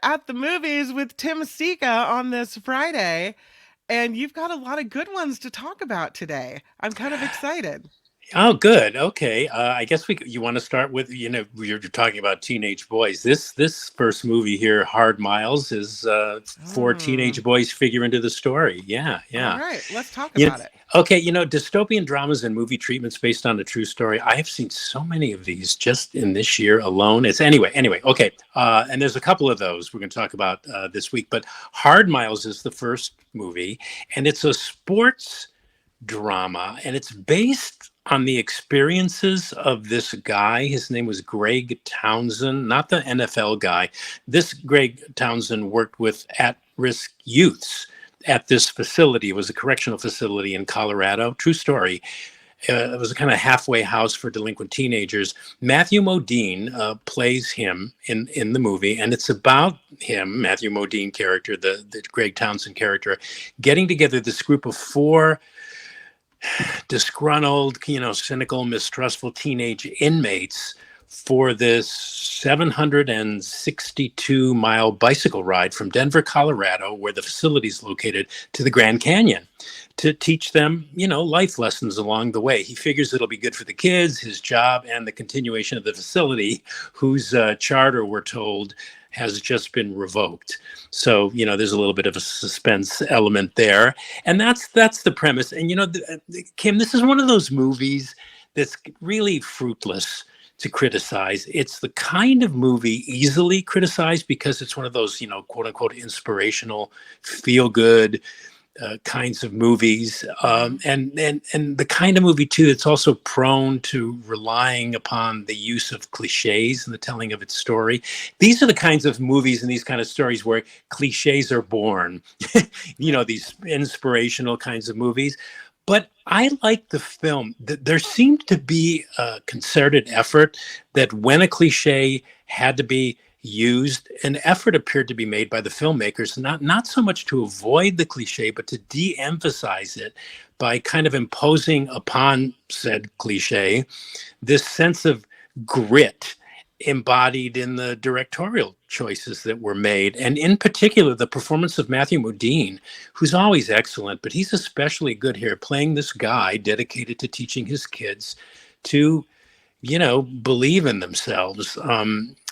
at the movies with Tim Sika on this Friday, and you've got a lot of good ones to talk about today. I'm kind of excited. Oh, good. Okay. I guess you want to start with, you're talking about teenage boys. This first movie here, Hard Miles, is four Mm. teenage boys figure into the story. Yeah, All yeah. right, let's talk You, about it. okay, dystopian dramas and movie treatments based on a true story. I have seen so many of these just in this year alone. It's anyway. Okay, and there's a couple of those we're going to talk about this week. But Hard Miles is the first movie, and it's a sports drama, and it's based on the experiences of this guy. His name was Greg Townsend, not the NFL guy. This Greg Townsend worked with at-risk youths at this facility. It was a correctional facility in Colorado. True story. It was a kind of halfway house for delinquent teenagers. Matthew Modine plays him in the movie, and it's about him, Matthew Modine character, the Greg Townsend character, getting together this group of four disgruntled, cynical, mistrustful teenage inmates for this 762-mile bicycle ride from Denver, Colorado, where the facility is located, to the Grand Canyon to teach them, life lessons along the way. He figures it'll be good for the kids, his job, and the continuation of the facility, whose charter, we're told, has just been revoked. So, there's a little bit of a suspense element there. And that's the premise. And, Kim, this is one of those movies that's really fruitless to criticize. It's the kind of movie easily criticized because it's one of those, quote unquote, inspirational, feel good kinds of movies, Hmm. and the kind of movie too that's also prone to relying upon the use of cliches in the telling of its story. These are the kinds of movies and these kind of stories where cliches are born. Yeah. These inspirational kinds of movies. But I like the film. There seemed to be a concerted effort that when a cliche had to be used, an effort appeared to be made by the filmmakers, not so much to avoid the cliche, but to de-emphasize it by kind of imposing upon said cliche this sense of grit embodied in the directorial choices that were made. And in particular, the performance of Matthew Modine, who's always excellent, but he's especially good here, playing this guy dedicated to teaching his kids to believe in themselves.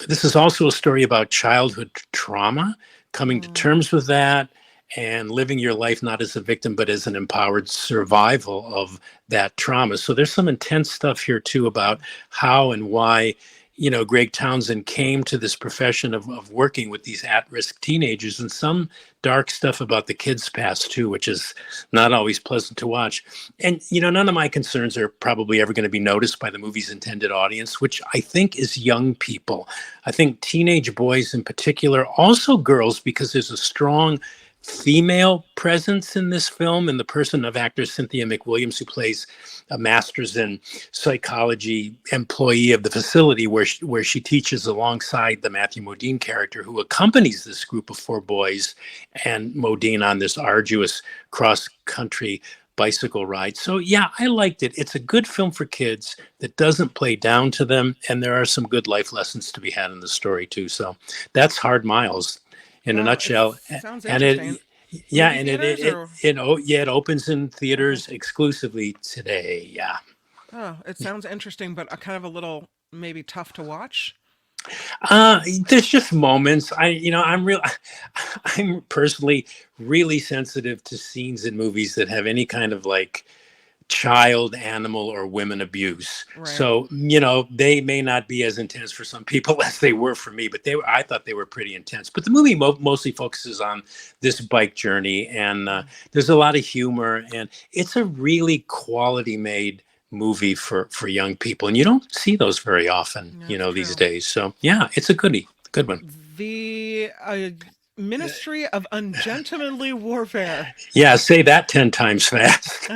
This is also a story about childhood trauma, coming to Mm. terms with that, and living your life not as a victim, but as an empowered survival of that trauma. So there's some intense stuff here, too, about how and why. Greg Townsend came to this profession of working with these at-risk teenagers, and some dark stuff about the kids' past too, which is not always pleasant to watch. And none of my concerns are probably ever going to be noticed by the movie's intended audience, which I think is young people. I think teenage boys in particular, also girls, because there's a strong female presence in this film in the person of actor Cynthia McWilliams, who plays a master's in psychology employee of the facility, where she teaches alongside the Matthew Modine character, who accompanies this group of four boys and Modine on this arduous cross-country bicycle ride. So yeah, I liked it. It's a good film for kids that doesn't play down to them, and there are some good life lessons to be had in the story too. So that's Hard Miles in a Wow, it nutshell. sounds And interesting. yeah, Movie and theaters or it opens in okay. theaters exclusively today. Yeah. Oh, it sounds interesting, but kind of a little maybe tough to watch. Uh, there's just moments. I'm personally really sensitive to scenes in movies that have any kind of like child, animal, or women abuse. Right. So, they may not be as intense for some people as they were for me, but I thought they were pretty intense. But the movie mostly focuses on this bike journey, and Mm. there's a lot of humor, and it's a really quality made movie for young people. And you don't see those very often, That's these true. days. So, yeah, it's a goodie. Good one. The Ministry of Ungentlemanly Warfare. Yeah, say that 10 times fast.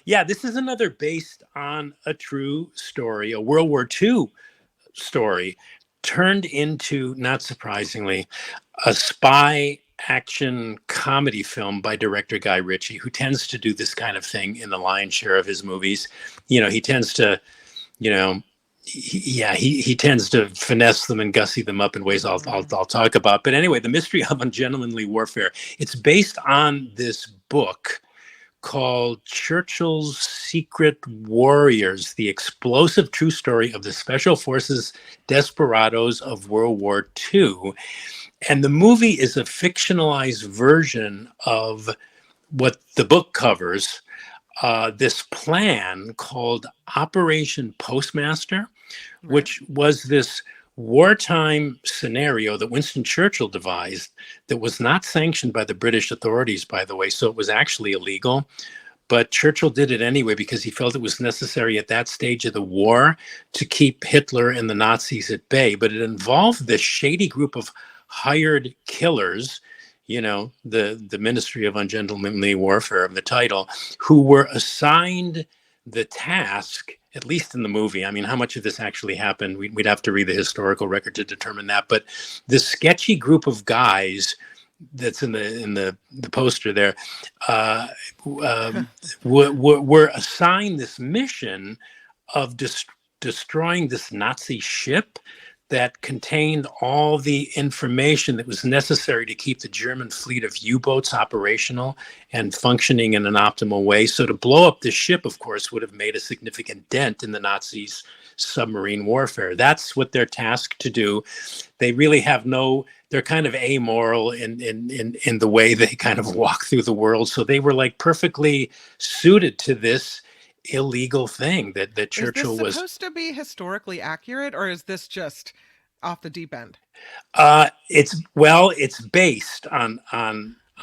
Yeah, this is another based on a true story, a World War II story turned into, not surprisingly, a spy action comedy film by director Guy Ritchie, who tends to do this kind of thing in the lion's share of his movies. He tends to, you know, Yeah, he tends to finesse them and gussy them up in ways Hmm. I'll talk about. But anyway, the mystery of ungentlemanly warfare. It's based on this book called Churchill's Secret Warriors: The Explosive True Story of the Special Forces Desperados of World War II. And the movie is a fictionalized version of what the book covers, this plan called Operation Postmaster, Right. which was this wartime scenario that Winston Churchill devised that was not sanctioned by the British authorities, by the way. So it was actually illegal. But Churchill did it anyway because he felt it was necessary at that stage of the war to keep Hitler and the Nazis at bay. But it involved this shady group of hired killers, the Ministry of Ungentlemanly Warfare of the title, who were assigned the task, at least in the movie. I mean, how much of this actually happened? We'd have to read the historical record to determine that. But this sketchy group of guys that's in the poster there, uh, um, were assigned this mission of destroying this Nazi ship that contained all the information that was necessary to keep the German fleet of U-boats operational and functioning in an optimal way. So to blow up the ship, of course, would have made a significant dent in the Nazis' submarine warfare. That's what they're tasked to do. They really have no, they're kind of amoral in the way they kind of walk through the world. So they were like perfectly suited to this illegal thing that Is this Churchill was. supposed to be historically accurate, or is this just off the deep end? It's based Okay.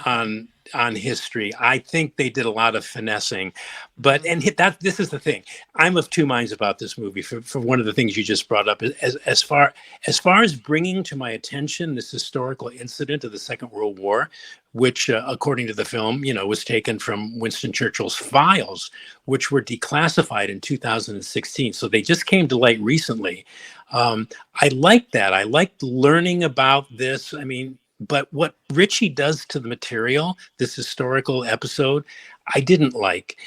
on on history. I think they did a lot of finessing, but Hmm. that this is the thing. I'm of two minds about this movie. For one of the things you just brought up, as far as bringing to my attention this historical incident of the Second World War, which, according to the film, was taken from Winston Churchill's files, which were declassified in 2016. So they just came to light recently. I liked that. I liked learning about this. I mean, but what Ritchie does to the material, this historical episode, I didn't like,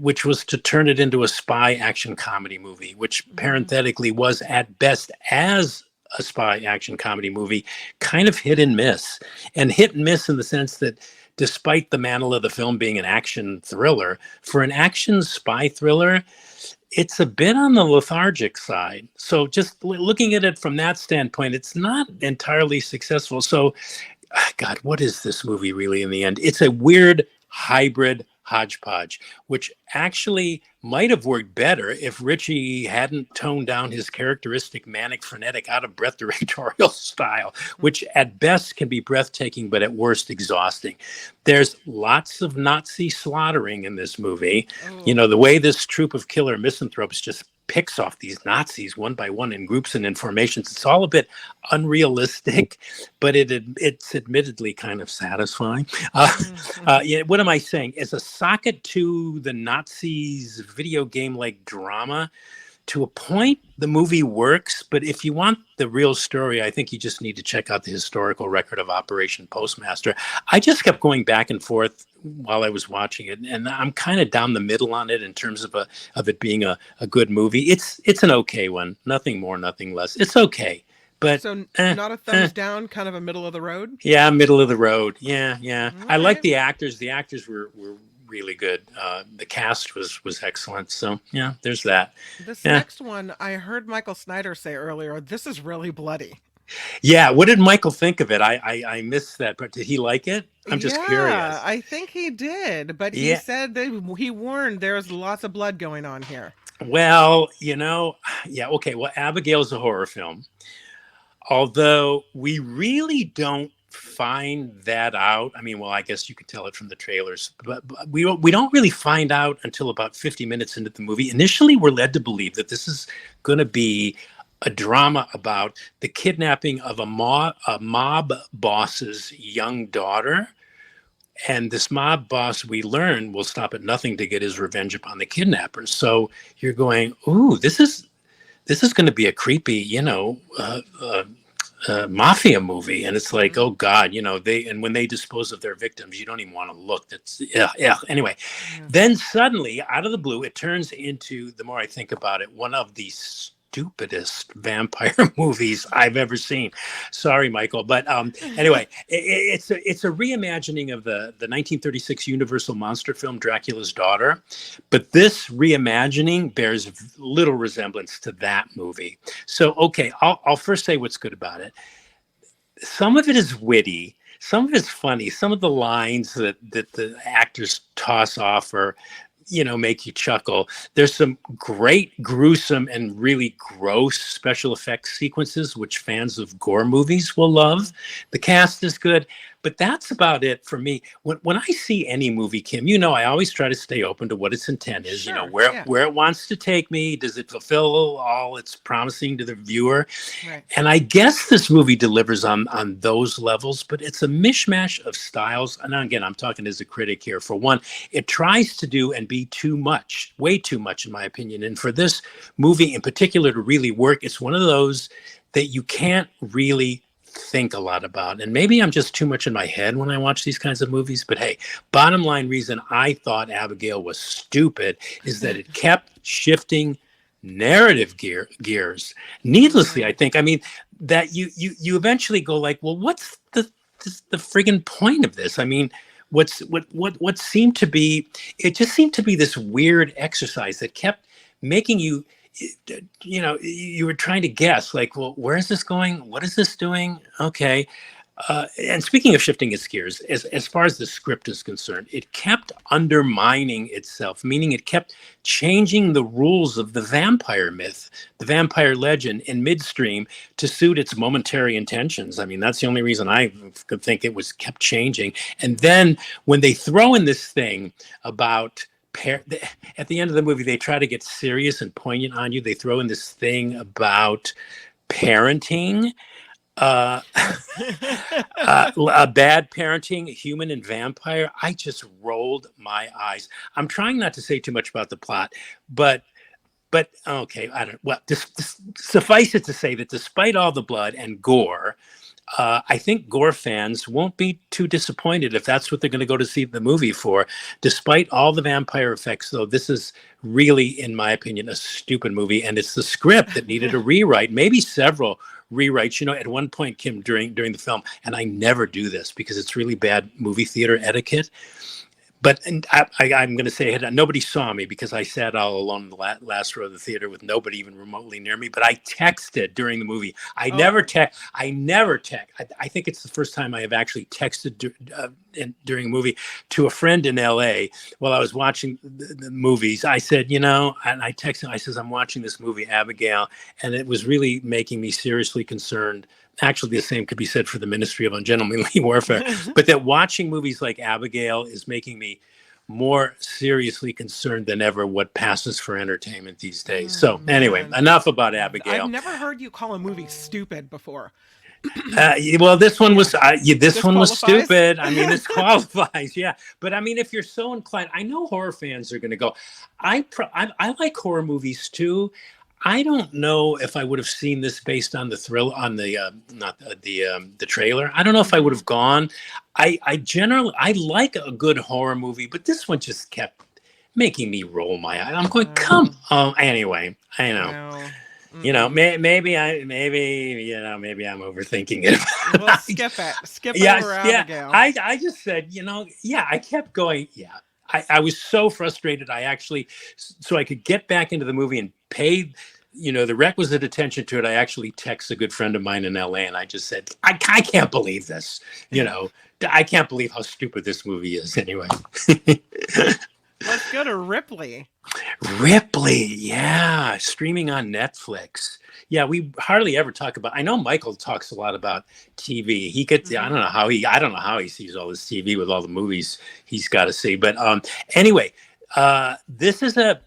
which was to turn it into a spy action comedy movie, which Hmm. parenthetically was at best as a spy action comedy movie, kind of hit and miss. And hit and miss in the sense that despite the mantle of the film being an action thriller, for an action spy thriller, it's a bit on the lethargic side. So just looking at it from that standpoint, it's not entirely successful. So, God, what is this movie really in the end? It's a weird hybrid hodgepodge, which actually might have worked better if Ritchie hadn't toned down his characteristic manic, frenetic, out of breath directorial style, which at best can be breathtaking, but at worst exhausting. There's lots of Nazi slaughtering in this movie. Oh, The way this troop of killer misanthropes just picks off these Nazis one by one in groups and in formations, it's all a bit unrealistic, but it's admittedly kind of satisfying. mm-hmm. Yeah, what am I saying? As a socket to the Nazis video game like drama, to a point, the movie works. But if you want the real story, I think you just need to check out the historical record of Operation Postmaster. I just kept going back and forth while I was watching it, and I'm kind of down the middle on it in terms of it being a good movie. It's an okay one, nothing more, nothing less. It's okay, but So eh, not a eh, thumbs down, kind of a middle of the road. yeah, middle of the road. Yeah, yeah. All I like right. the actors. The actors were really good. The cast was excellent. So yeah, there's that. This Yeah, next one, I heard Michael Snyder say earlier, this is really bloody. yeah. What did Michael think of it? I missed that, but did he like it? I'm just Yeah, curious. I think he did, but he Yeah. said that he warned there's lots of blood going on here. Well, yeah. Okay. Well, Abigail's a horror film, although we really don't find that out. I mean, well, I guess you could tell it from the trailers, but we don't really find out until about 50 minutes into the movie. Initially, we're led to believe that this is going to be a drama about the kidnapping of a mob boss's young daughter. And this mob boss, we learn, will stop at nothing to get his revenge upon the kidnappers. So you're going, ooh, this is going to be a creepy, mafia movie. And it's like, Hmm. oh God, and when they dispose of their victims, you don't even want to look. That's, yeah, yeah. Anyway, Yeah. then suddenly, out of the blue, it turns into, the more I think about it, one of the stupidest vampire movies I've ever seen. Sorry, Michael, but anyway, it's a reimagining of the 1936 Universal monster film Dracula's Daughter, but this reimagining bears little resemblance to that movie. So, okay, I'll first say what's good about it. Some of it is witty, some of it's funny, some of the lines that the actors toss off are, make you chuckle. There's some great gruesome and really gross special effects sequences which fans of gore movies will love. The cast is good, but that's about it for me. When I see any movie, Kim, I always try to stay open to what its intent is. Sure, where yeah. where it wants to take me. Does it fulfill all it's promising to the viewer? Right. And I guess this movie delivers on those levels, but it's a mishmash of styles. And again, I'm talking as a critic here. For one, it tries to do and be too much, way too much, in my opinion. And for this movie in particular to really work, it's one of those that you can't really think a lot about. And maybe I'm just too much in my head when I watch these kinds of movies. But hey, bottom line reason I thought Abigail was stupid is that it kept shifting narrative gears needlessly. I think, I mean, that you eventually go like, well, what's the friggin' point of this? I mean, what seemed to be, it just seemed to be this weird exercise that kept making you, you were trying to guess, like, well, where is this going? What is this doing? Okay. And speaking of shifting its gears, as far as the script is concerned, it kept undermining itself, meaning it kept changing the rules of the vampire myth, the vampire legend in midstream to suit its momentary intentions. I mean, that's the only reason I could think it was kept changing. And then when they throw in this thing about at the end of the movie, they try to get serious and poignant on you. They throw in this thing about parenting. A bad parenting, human and vampire. I just rolled my eyes. I'm trying not to say too much about the plot, but okay, I don't. Well, suffice it to say that despite all the blood and gore, I think gore fans won't be too disappointed if that's what they're going to go to see the movie for. Despite all the vampire effects, though, this is really, in my opinion, a stupid movie, and it's the script that needed a rewrite, maybe several rewrites. At one point, Kim, during the film, and I never do this because it's really bad movie theater etiquette. But I'm going to say it. Nobody saw me because I sat all alone in the last row of the theater with nobody even remotely near me. But I texted during the movie. I never text. I think it's the first time I have actually texted during a movie to a friend in L.A. while I was watching the movies. I said, and I texted. I says, I'm watching this movie, Abigail, and it was really making me seriously concerned. Actually, the same could be said for the Ministry of Ungentlemanly Warfare, but that watching movies like Abigail is making me more seriously concerned than ever what passes for entertainment these days. So anyway, enough about Abigail. I've never heard you call a movie stupid before. Well, this one was this one was qualifies? stupid. I mean, this qualifies, yeah. But I mean, if you're so inclined, I know horror fans are going to go. I like horror movies too. I don't know if I would have seen this based on the thrill on the not the trailer. I don't know if I would have gone. I generally like a good horror movie, but this one just kept making me roll my eye. I'm going, come on. Anyway, I know. Maybe I'm overthinking it. Well, skip it. Skip over Abigail. I just said, I kept going. Yeah. I was so frustrated. So I could get back into the movie and pay, the requisite attention to it. I actually texted a good friend of mine in LA and I just said, I can't believe this. I can't believe how stupid this movie is anyway. Let's go to Ripley. Ripley, yeah, streaming on Netflix. Yeah, we hardly ever talk about. I know Michael talks a lot about TV. He gets. I don't know how he sees all this TV with all the movies he's got to see. But anyway, this is an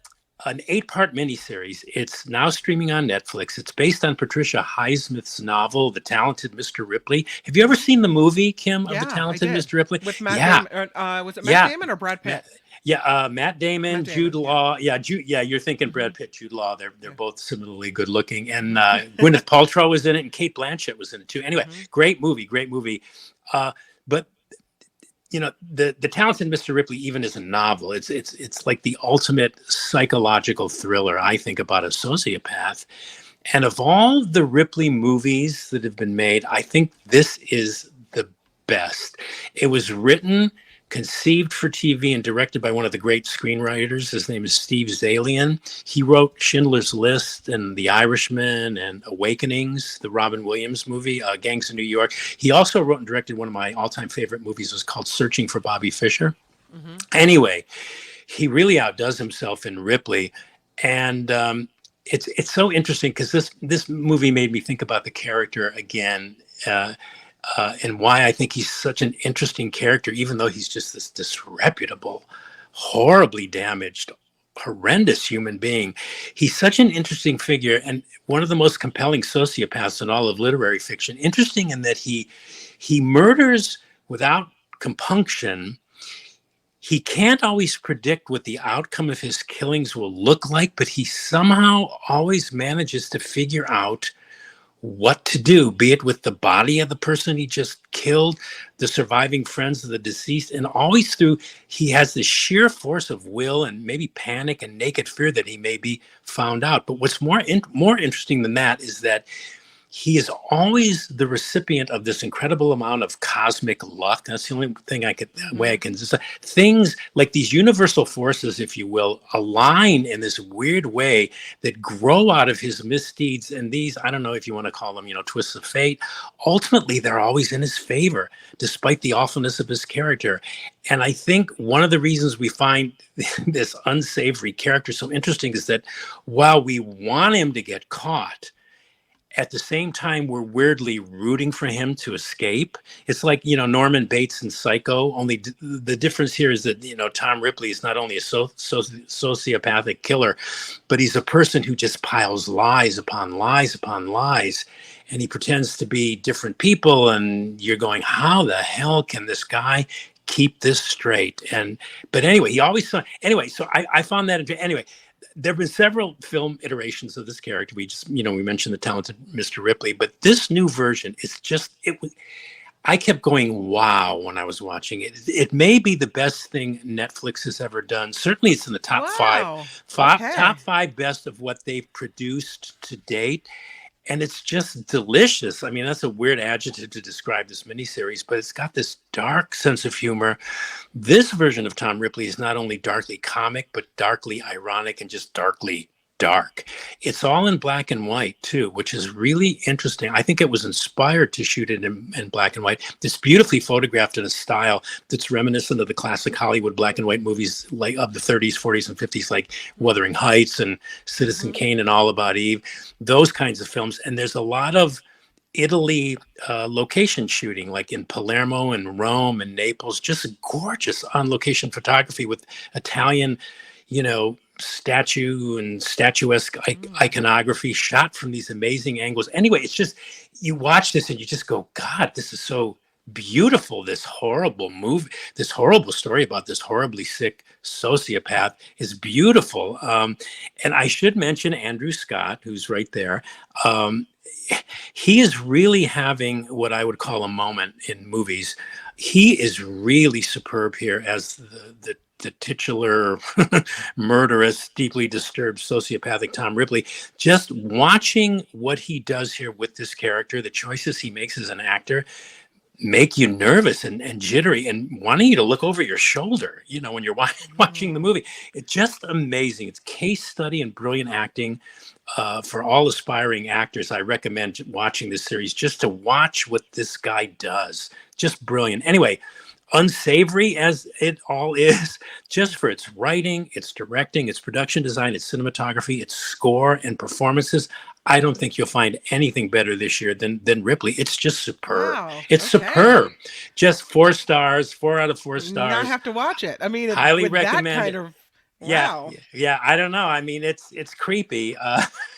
8-part miniseries. It's now streaming on Netflix. It's based on Patricia Highsmith's novel, The Talented Mr. Ripley. Have you ever seen the movie, Kim, of The Talented Mr. Ripley? With Matt Damon. Was it Matt Damon or Brad Pitt? Matt Damon, Jude Law. Yeah, you're thinking Brad Pitt, Jude Law. They're both similarly good looking. And Gwyneth Paltrow was in it, and Kate Blanchett was in it too. Anyway, great movie. But the Talented Mr. Ripley, even as a novel, it's like the ultimate psychological thriller, I think, about a sociopath. And of all the Ripley movies that have been made, I think this is the best. It was written, conceived for TV, and directed by one of the great screenwriters. His name is Steve Zalian. He wrote Schindler's List and The Irishman and Awakenings, the Robin Williams movie, Gangs of New York. He also wrote and directed one of my all-time favorite movies. It was called Searching for Bobby Fischer. Hmm. Anyway, he really outdoes himself in Ripley, and it's so interesting because this movie made me think about the character again, and why I think he's such an interesting character, even though he's just this disreputable, horribly damaged, horrendous human being. He's such an interesting figure and one of the most compelling sociopaths in all of literary fiction. Interesting in that he murders without compunction. He can't always predict what the outcome of his killings will look like, but he somehow always manages to figure out what to do, be it with the body of the person he just killed, the surviving friends of the deceased, and always through, he has this sheer force of will and maybe panic and naked fear that he may be found out. But what's more interesting than that is that he is always the recipient of this incredible amount of cosmic luck. That's the only thing way I can just things like these universal forces, if you will, align in this weird way that grow out of his misdeeds. And these, I don't know if you want to call them, twists of fate. Ultimately, they're always in his favor, despite the awfulness of his character. And I think one of the reasons we find this unsavory character so interesting is that while we want him to get caught, at the same time, we're weirdly rooting for him to escape. It's like, Norman Bates in Psycho, only the difference here is that, Tom Ripley is not only a sociopathic killer, but he's a person who just piles lies upon lies upon lies. And he pretends to be different people. And you're going, how the hell can this guy keep this straight? But anyway, so I found that, anyway, there have been several film iterations of this character. We mentioned the talented Mr. Ripley, but this new version is I kept going, wow, when I was watching it. It may be the best thing Netflix has ever done. Certainly it's in the top Wow. top Okay. five best of what they've produced to date. And it's just delicious. I mean, that's a weird adjective to describe this miniseries, but it's got this dark sense of humor. This version of Tom Ripley is not only darkly comic, but darkly ironic and just darkly dark. It's all in black and white too, which is really interesting. I think it was inspired to shoot it in black and white. It's beautifully photographed in a style that's reminiscent of the classic Hollywood black and white movies like of the 30s, 40s, and 50s, like Wuthering Heights and Citizen Hmm. Kane and All About Eve, those kinds of films. And there's a lot of Italy location shooting, like in Palermo and Rome and Naples, just gorgeous on location photography with Italian, statue and statuesque Mm. iconography shot from these amazing angles. Anyway, it's just, you watch this and you just go, God, this is so beautiful. This horrible movie, this horrible story about this horribly sick sociopath is beautiful. And I should mention Andrew Scott, who's right there. Um, he is really having what I would call a moment in movies. He is really superb here as the titular murderous, deeply disturbed sociopathic Tom Ripley. Just watching what he does here with this character, the choices he makes as an actor, make you nervous and jittery and wanting you to look over your shoulder, when you're watching the Mm. movie. It's just amazing. It's case study and brilliant acting. For all aspiring actors, I recommend watching this series just to watch what this guy does. Just brilliant. Anyway, unsavory as it all is, just for its writing, its directing, its production design, its cinematography, its score and performances. I don't think you'll find anything better this year than Ripley. It's just superb. Wow. It's Okay. superb. Just 4 stars, 4 out of 4 Now I stars. have to watch it. I mean, Highly with that recommend. kind of Yeah, wow. yeah. I don't know. I mean, it's creepy,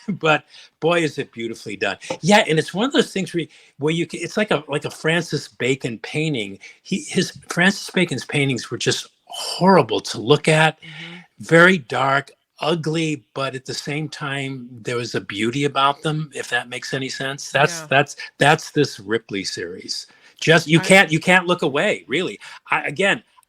but boy, is it beautifully done. Yeah, and it's one of those things where it's like a Francis Bacon painting. His Francis Bacon's paintings were just horrible to look at, Hmm. very dark, ugly, but at the same time there was a beauty about them. If that makes any sense, Yeah. that's this Ripley series. Just you I can't look away. Really,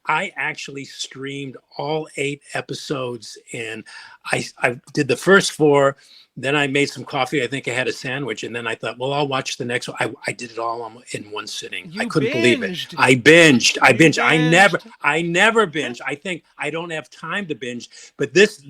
I actually streamed all 8 episodes, and I did the first 4. then I made some coffee. I think I had a sandwich, and then I thought, well, I'll watch the next one. I did it all in one sitting. I You couldn't believe it. binged. I binged. I You binged. binged. I never binge. I think I don't have time to binge. But this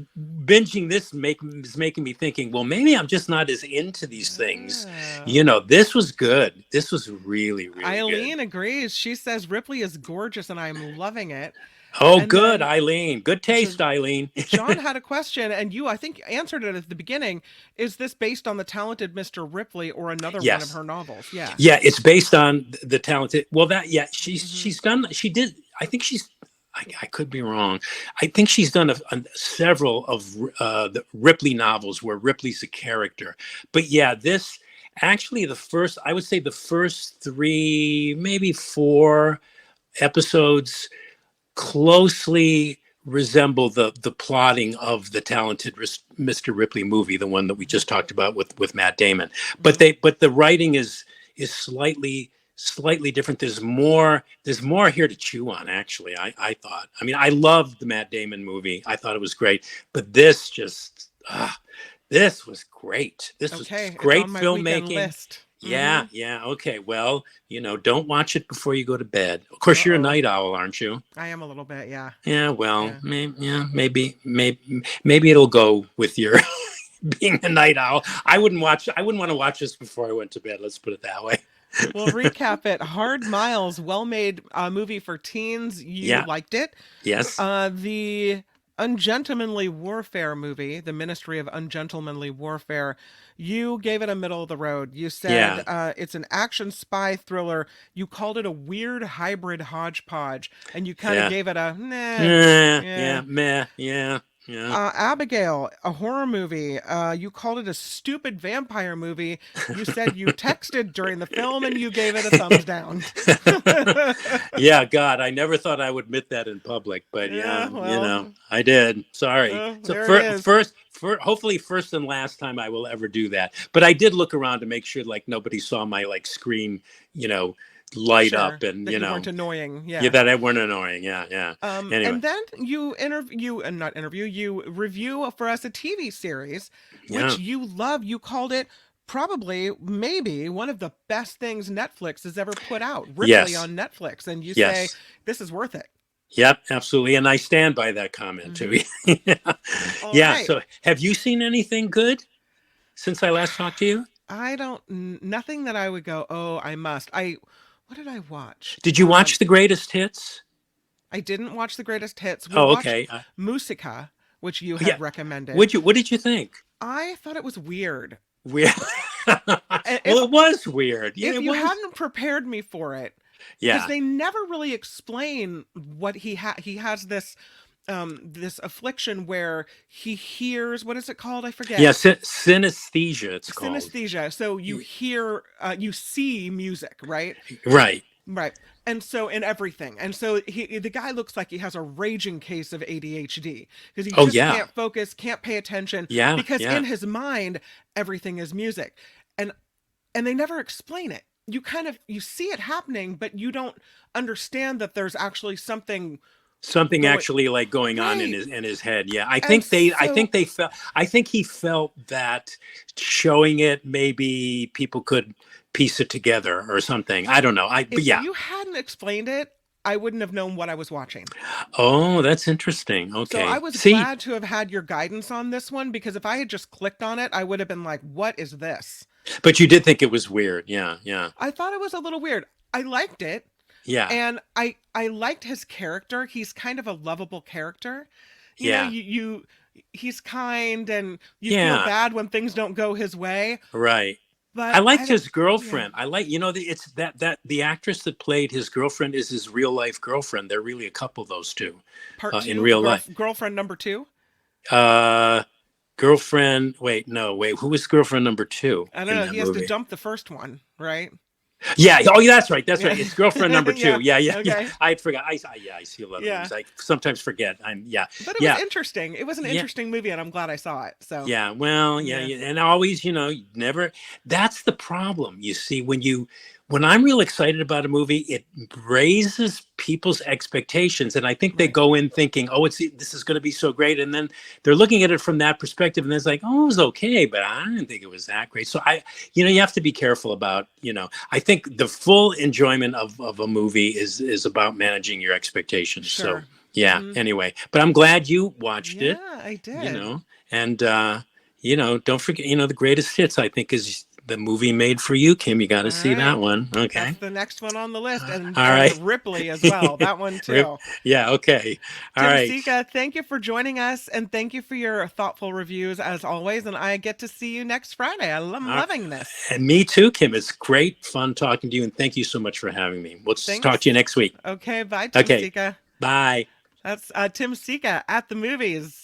binging this is making me thinking. Well, maybe I'm just not as into these things. You Oh. know, this was good. This was really, really good. Eileen agrees. She says Ripley is gorgeous and I'm loving it. Oh, And good, then Eileen. Good taste, Jo- Eileen. John had a question, and you, I think, answered it at the beginning. Is this based on the talented Mr. Ripley or another one of Yes. her novels? Yeah. Yeah, it's based on the talented. Well, that yeah, Hmm. she's done. She did. I think she's. I could be wrong. I think she's done several of the Ripley novels where Ripley's a character. But yeah, this actually the first. I would say the first three, maybe four episodes closely resemble the plotting of the talented Mr. Ripley movie, the one that we just talked about with Matt Damon. Hmm. But the writing is slightly different. There's more here to chew on, actually. I thought. I mean, I loved the Matt Damon movie. I thought it was great, but this was great. This was Okay, it's great on my weekend filmmaking. list. Yeah, yeah. Okay. Well, don't watch it before you go to bed. Of course, you're a Uh-oh. night owl, aren't you? I am a little bit, yeah. Yeah. Well, Yeah. maybe it'll go with your being a night owl. I wouldn't want to watch this before I went to bed. Let's put it that way. We'll recap it. Hard Miles, well-made movie for teens. You Yeah. liked it. Yes. The Ungentlemanly Warfare movie, The Ministry of Ungentlemanly Warfare, you gave it a middle of the road. You said Yeah. it's an action spy thriller. You called it a weird hybrid hodgepodge, and you kind of Yeah. gave it a nah. Yeah. Yeah. Meh. Yeah. Yeah. Abigail, a horror movie. You called it a stupid vampire movie. You said you texted during the film and you gave it a thumbs down. Yeah, God, I never thought I would admit that in public, but yeah, Yeah, well, I did. Sorry. So there it is. hopefully first and last time I will ever do that. But I did look around to make sure like nobody saw my like screen, light Sure, up and that you weren't annoying. yeah, Yeah. that I weren't annoying. Yeah, yeah. Anyway, And then you interview and not interview, you review for us a TV series, yeah. which you love. You called it probably, maybe one of the best things Netflix has ever put out, Ripley Yes. on Netflix. And you say, Yes. this is worth it. Yep, absolutely. And I stand by that comment too. Hmm. Yeah. All Yeah. right. So have you seen anything good since I last talked to you? I don't, nothing that I would go, oh, I must. What did I watch? Did you watch the greatest hits? I didn't watch the greatest hits. We Oh, watched okay. Musica, which you Yeah. had recommended. What did you think? I thought it was weird. Weird. If Well, it was weird. Yeah, if it you was. hadn't prepared me for it, because Yeah. they never really explain what he has this affliction where he hears, what is it called? I Yeah. forget. Synesthesia, it's called. Synesthesia. So you Y- hear, you see music, right? Right. Right. And so in everything. And so the guy looks like he has a raging case of ADHD because he Oh, just yeah. can't focus, can't pay attention Yeah. because Yeah. in his mind everything is music. And and they never explain it. You kind of you see it happening, but you don't understand that there's actually something Something going actually like going on in right. his head. Yeah. I And think they I so think they felt I think he felt that showing it maybe people could piece it together or something. I don't know. But if yeah. you hadn't explained it, I wouldn't have known what I was watching. Oh, that's interesting. So I Okay. was See, glad to have had your guidance on this one because if I had just clicked on it, I would have been like, what is this? but you did think it was weird. Yeah. Yeah. I thought it was a little weird. I liked it, Yeah. and I liked his character. He's kind of a lovable character. You know, Yeah. you he's kind and you feel Yeah. bad when things don't go his way, Right. I but liked his yeah. girlfriend. I like, it's that the actress that played his girlfriend is his real life girlfriend. They're really a couple, those two, Part in 2, real life. girlfriend number 2. Uh, girlfriend. Wait, no, wait. Who was girlfriend number two I don't in know. that He has to movie? dump the first one, right? Yeah. Oh, yeah, that's right. That's Yeah. right. It's girlfriend number Yeah. two. Yeah, yeah, yeah. Okay. I forgot. Yeah, I see a lot of Yeah. movies. I sometimes forget. Yeah, But it was yeah, interesting. It was an yeah. interesting movie, and I'm glad I saw it. So Yeah, well, yeah, yeah. yeah, and always, you never. That's the problem. You see, when I'm real excited about a movie, it raises people's expectations, and I think they Right. go in thinking, "Oh, this is going to be so great," and then they're looking at it from that perspective, and it's like, "Oh, it was okay, but I didn't think it was that great." So you have to be careful about, I think the full enjoyment of a movie is about managing your expectations. So Sure. yeah. Mhm. Anyway, but I'm glad you watched it, Yeah, I you did. know, and don't forget, the greatest hits, I think, is the movie Made for You, Kim. You got to All see right. that one. That's Okay. the next one on the list, and All and right. Ripley as well. That one Rip. too. Yeah. Okay. All Tim right. Sika, thank you for joining us, and thank you for your thoughtful reviews as always. And I get to see you next Friday. I'm All right. loving this. And me too, Kim. It's great fun talking to you, and thank you so much for having me. We'll talk to you Thanks. next week. Okay, bye, Tim Okay. Sika. Bye. That's Tim Sika at the movies.